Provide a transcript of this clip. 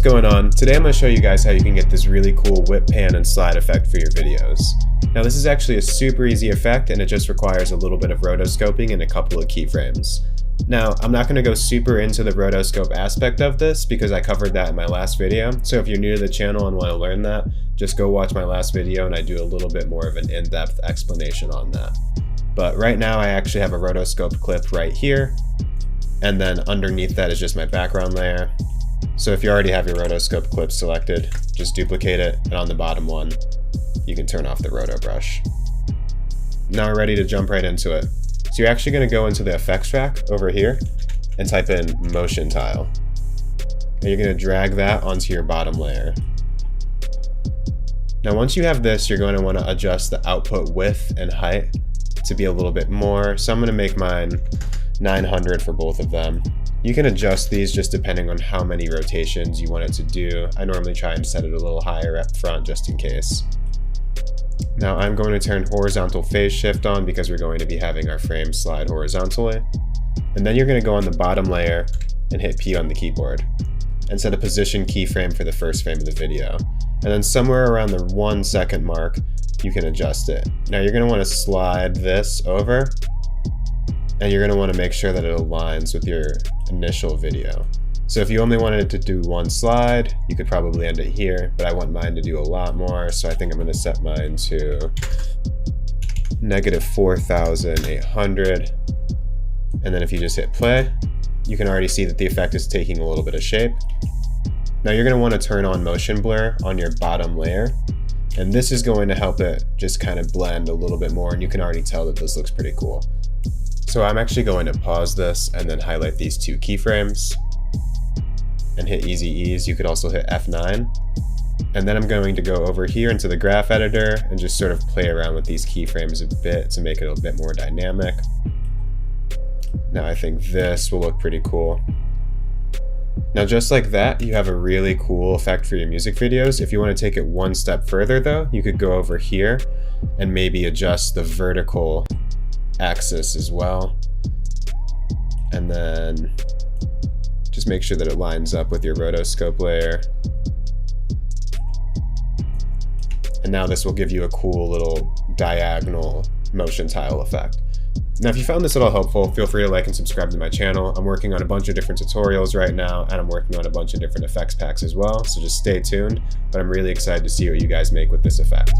going on? Today I'm going to show you guys how you can get this really cool whip pan and slide effect for your videos. Now this is actually a super easy effect and it just requires a little bit of rotoscoping and a couple of keyframes. Now I'm not going to go super into the rotoscope aspect of this because I covered that in my last video, so if you're new to the channel and want to learn that, just go watch my last video and I do a little bit more of an in-depth explanation on that. But right now I actually have a rotoscope clip right here, and then underneath that is just my background layer. So if you already have your rotoscope clip selected, just duplicate it, and on the bottom one, you can turn off the roto brush. Now we're ready to jump right into it. So you're actually going to go into the effects track over here and type in motion tile. And you're going to drag that onto your bottom layer. Now once you have this, you're going to want to adjust the output width and height to be a little bit more. So I'm going to make mine 900 for both of them. You can adjust these just depending on how many rotations you want it to do. I normally try and set it a little higher up front just in case. Now I'm going to turn horizontal phase shift on because we're going to be having our frame slide horizontally. And then you're going to go on the bottom layer and hit P on the keyboard and set a position keyframe for the first frame of the video. And then somewhere around the 1 second mark, you can adjust it. Now you're going to want to slide this over, and you're going to want to make sure that it aligns with your initial video. So if you only wanted it to do one slide, you could probably end it here, but I want mine to do a lot more, so I think I'm going to set mine to -4,800. And then if you just hit play, you can already see that the effect is taking a little bit of shape. Now you're going to want to turn on motion blur on your bottom layer, and this is going to help it just kind of blend a little bit more, and you can already tell that this looks pretty cool. So I'm actually going to pause this and then highlight these two keyframes and hit easy ease. You could also hit F9. And then I'm going to go over here into the graph editor and just sort of play around with these keyframes a bit to make it a bit more dynamic. Now I think this will look pretty cool. Now just like that, you have a really cool effect for your music videos. If you want to take it one step further though, you could go over here and maybe adjust the vertical axis as well, and then just make sure that it lines up with your rotoscope layer. And now this will give you a cool little diagonal motion tile effect. Now if you found this at all helpful, feel free to like and subscribe to my channel. I'm working on a bunch of different tutorials right now, and I'm working on a bunch of different effects packs as well, so just stay tuned. But I'm really excited to see what you guys make with this effect.